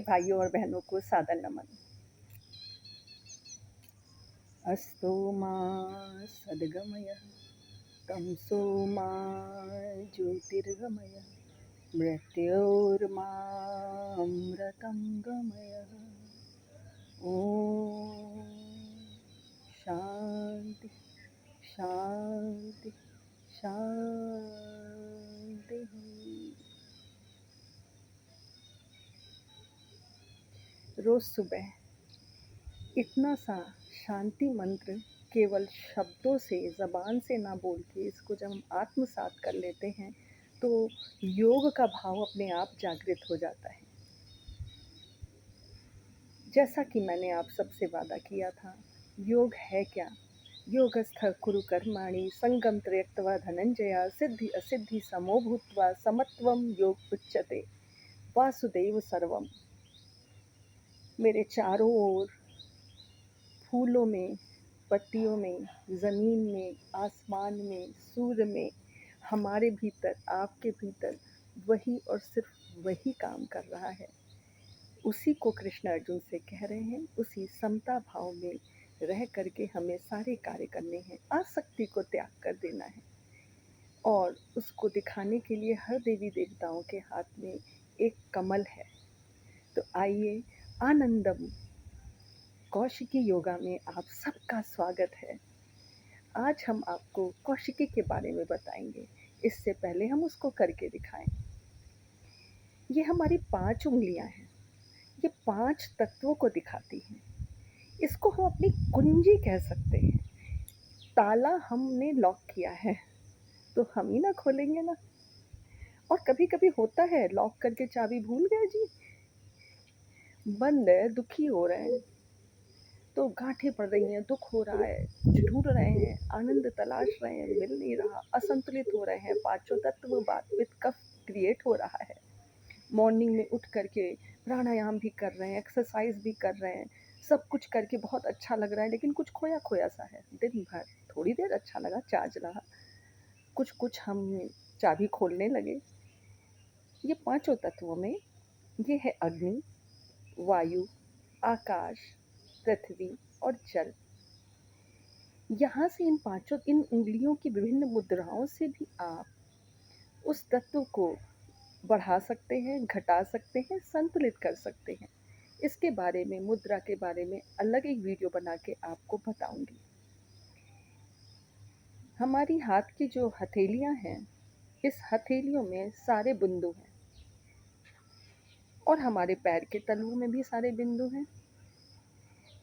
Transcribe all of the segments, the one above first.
भाइयों और बहनों को सादर नमन। अस्तो मा सद्गमय तमसो मा ज्योतिर्गमय मृत्योर्मामृतं गमय। ओम शांति शांति शांति। रोज सुबह इतना सा शांति मंत्र केवल शब्दों से, ज़बान से ना बोल के, इसको जब हम आत्मसात कर लेते हैं तो योग का भाव अपने आप जागृत हो जाता है। जैसा कि मैंने आप सबसे वादा किया था, योग है क्या? योगस्थ कुरु कर्माणि संगम त्यक्त्वा धनंजया सिद्धि असिद्धि समो भूत्वा समत्वम योग उच्यते वासुदेव सर्वम। मेरे चारों ओर फूलों में, पत्तियों में, ज़मीन में, आसमान में, सूर्य में, हमारे भीतर, आपके भीतर वही और सिर्फ वही काम कर रहा है। उसी को कृष्ण अर्जुन से कह रहे हैं, उसी समता भाव में रह करके हमें सारे कार्य करने हैं। आसक्ति को त्याग कर देना है और उसको दिखाने के लिए हर देवी देवताओं के हाथ में एक कमल है। तो आइए, आनंदम कौशिकी योगा में आप सबका स्वागत है। आज हम आपको कौशिकी के बारे में बताएंगे। इससे पहले हम उसको करके दिखाएं। ये हमारी 5 उंगलियां हैं। ये 5 तत्वों को दिखाती हैं। इसको हम अपनी कुंजी कह सकते हैं। ताला हमने लॉक किया है तो हम ही ना खोलेंगे ना। और कभी कभी होता है लॉक करके चाबी भूल गए जी, बंद है, दुखी हो रहे हैं, तो गांठें पड़ रही हैं, दुख हो रहा है, कुछ ढूंढ रहे हैं, आनंद तलाश रहे हैं, मिल नहीं रहा, असंतुलित हो रहे हैं, 5 तत्व बात विद कफ क्रिएट हो रहा है। मॉर्निंग में उठ करके प्राणायाम भी कर रहे हैं, एक्सरसाइज भी कर रहे हैं, सब कुछ करके बहुत अच्छा लग रहा है, लेकिन कुछ खोया खोया सा है। दिन भर थोड़ी देर अच्छा लगा, चार्ज रहा, कुछ कुछ हम चाबी खोलने लगे। ये 5 तत्वों में ये है अग्नि, वायु, आकाश, पृथ्वी और जल। यहाँ से इन उंगलियों की विभिन्न मुद्राओं से भी आप उस तत्व को बढ़ा सकते हैं, घटा सकते हैं, संतुलित कर सकते हैं। इसके बारे में, मुद्रा के बारे में अलग एक वीडियो बना के आपको बताऊंगी। हमारी हाथ की जो हथेलियां हैं, इस हथेलियों में सारे बिंदु हैं और हमारे पैर के तलुओं में भी सारे बिंदु हैं।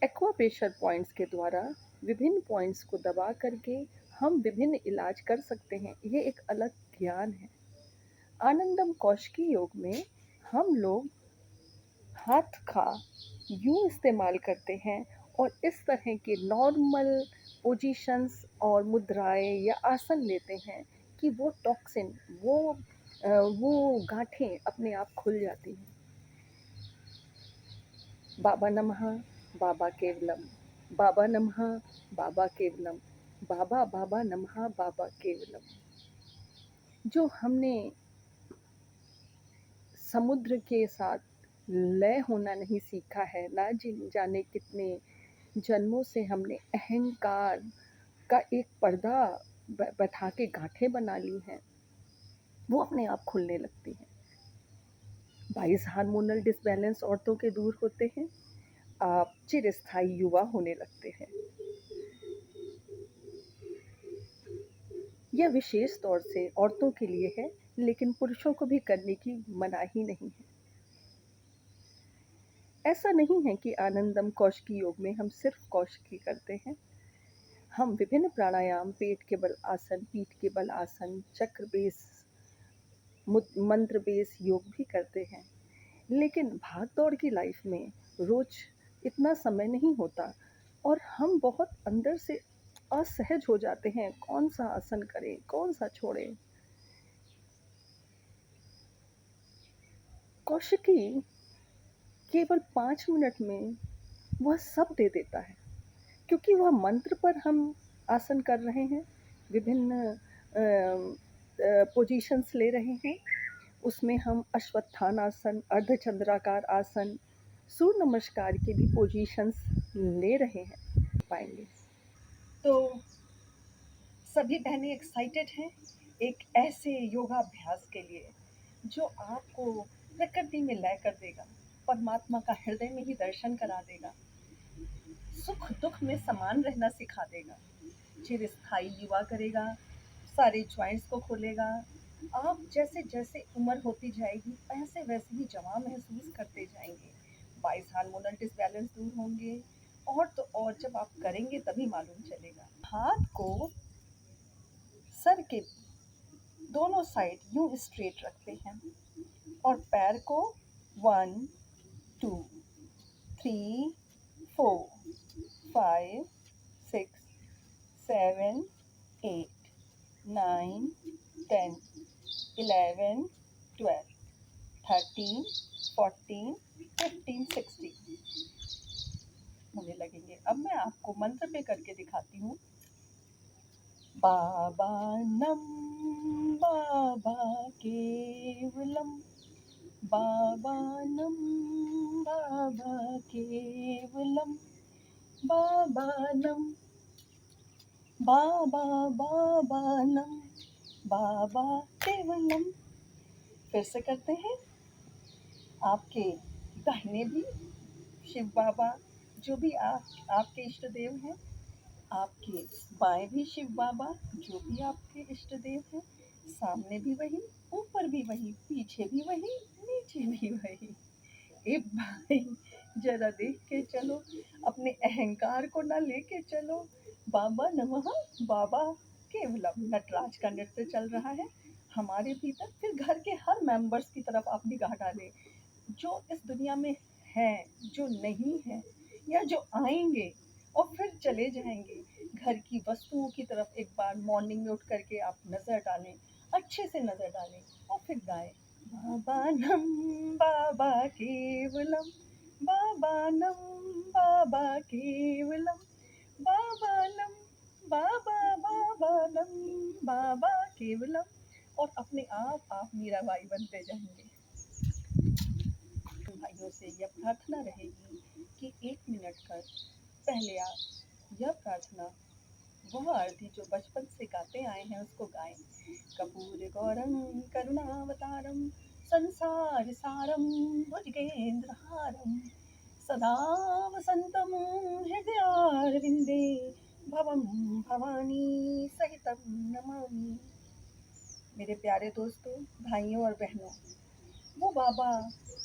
एक्वाप्रेशर पॉइंट्स के द्वारा विभिन्न पॉइंट्स को दबा करके हम विभिन्न इलाज कर सकते हैं। ये एक अलग ज्ञान है। आनंदम कौशिकी योग में हम लोग हाथ का यूं इस्तेमाल करते हैं और इस तरह के नॉर्मल पोजीशंस और मुद्राएं या आसन लेते हैं कि वो टॉक्सिन, वो गांठें अपने आप खुल जाती हैं। बाबा नमः बाबा केवलम, बाबा नमः बाबा केवलम, बाबा बाबा नमः बाबा केवलम। जो हमने समुद्र के साथ लय होना नहीं सीखा है, ना जाने कितने जन्मों से हमने अहंकार का एक पर्दा बैठा के गांठें बना ली हैं, वो अपने आप खुलने लगती हैं। 22 हार्मोनल डिसबैलेंस औरतों के दूर होते हैं। आप चिरस्थायी युवा होने लगते हैं। यह विशेष तौर से औरतों के लिए है, लेकिन पुरुषों को भी करने की मनाही नहीं है। ऐसा नहीं है कि आनंदम कौशिकी योग में हम सिर्फ कौशिकी करते हैं। हम विभिन्न प्राणायाम, पेट के बल आसन, पीठ के बल आसन, चक्र बेस, मंत्र बेस योग भी करते हैं। लेकिन भाग दौड़ की लाइफ में रोज इतना समय नहीं होता और हम बहुत अंदर से असहज हो जाते हैं। कौन सा आसन करें, कौन सा छोड़ें। कौशिकी केवल 5 मिनट में वह सब दे देता है, क्योंकि वह मंत्र पर हम आसन कर रहे हैं, विभिन्न पोजीशंस ले रहे हैं। उसमें हम अश्वत्थान आसन, अर्धचंद्राकार आसन, सूर्य नमस्कार के भी पोजीशंस ले रहे हैं पाएंगे। तो सभी बहनें एक्साइटेड हैं एक ऐसे योगाभ्यास के लिए जो आपको प्रकृति में लय कर देगा, परमात्मा का हृदय में ही दर्शन करा देगा, सुख दुख में समान रहना सिखा देगा, चिरस्थायी युवा करेगा, सारे जॉइंट्स को खोलेगा। आप जैसे जैसे उम्र होती जाएगी वैसे वैसे ही जवां महसूस करते जाएंगे, 22 हार्मोनल डिसबैलेंस दूर होंगे। और तो और जब आप करेंगे तभी मालूम चलेगा। हाथ को सर के दोनों साइड यूं स्ट्रेट रखते हैं और पैर को 1 2 3 4 5 6 7 8 9 10 11 12 13 14 15 16 होने लगेंगे। अब मैं आपको मंत्र पे करके दिखाती हूँ। बाबा नम बाबा केवलम, बाबा नम बाबा केवलम, बाबा नम बाबा बाबा नम बाबा केवलम। फिर से करते हैं। आपके दाहिने भी शिव बाबा, जो भी आपके इष्ट देव हैं, आपके बाएं भी शिव बाबा, जो भी आपके इष्ट देव हैं, सामने भी वही, ऊपर भी वही, पीछे भी वही, नीचे भी वही। ए भाई, जरा देख के चलो, अपने अहंकार को ना लेके चलो। बाबा नमः बाबा केवलम, नटराज का नृत्य चल रहा है हमारे भीतर। फिर घर के हर मेंबर्स की तरफ आप निगाह डालें, जो इस दुनिया में हैं, जो नहीं है, या जो आएंगे और फिर चले जाएंगे। घर की वस्तुओं की तरफ एक बार मॉर्निंग में उठ करके आप नज़र डालें, अच्छे से नज़र डालें और फिर गाएं, बाबा नम बाबा केवलम, बाबा नम बाबा केवलम, बाबा नम बाबा बाबा नम बाबा केवलम। और अपने आप मीराबाई बनते जाएंगे। भाइयों से यह प्रार्थना रहेगी कि 1 मिनट कर पहले आप यह प्रार्थना, वह आरती जो बचपन से गाते आए हैं उसको गाएं। कपूर गौरम करुणावतारम संसार सारम भुजगेंद्रहारम सदा वसंतम हृदयारविंदे भवम भवानी सहितम नमामि। मेरे प्यारे दोस्तों, भाइयों और बहनों, वो बाबा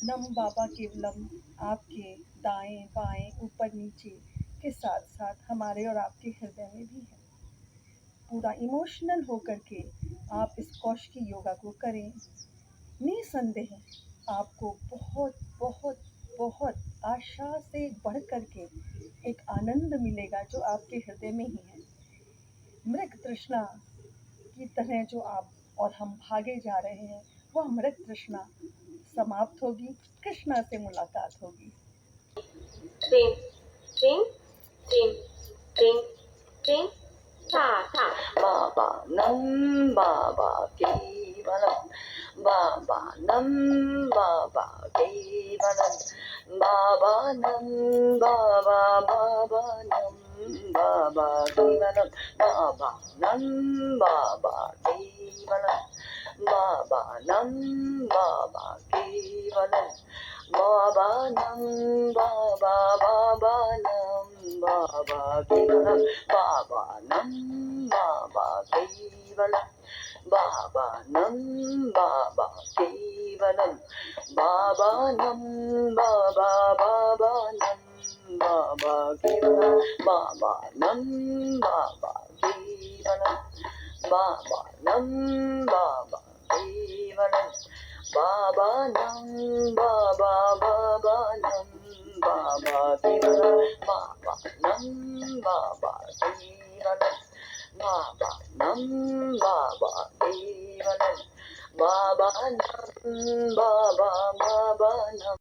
नम बाबा केवलम आपके दाएं बाएं ऊपर नीचे के साथ साथ हमारे और आपके हृदय में भी है। पूरा इमोशनल होकर के आप इस कौशिकी योगा को करें। निसंदेह आपको बहुत बहुत बहुत आशा से बढ़ करके एक आनंद मिलेगा जो आपके हृदय में ही है। मृग तृष्णा की तरह जो आप और हम भागे जा रहे हैं, वह मृग तृष्णा समाप्त होगी, कृष्णा से मुलाकात होगी। Tring, tring, tring, tring, tring, ta ta. Baba nam baba kevalam, baba nam baba kevalam, baba nam baba baba nam baba kevalam, baba nam baba kevalam, baba nam baba kevalam. Baba nam baba baba nam baba kevalam, baba nam baba kevalam, baba nam baba kevalam, baba nam baba baba nam baba kevalam, baba nam baba kevalam, baba nam baba kevalam, baba nam baba baba nam baba kevalam, baba nam baba kevalam, baba nam baba kevalam, baba nam baba baba nam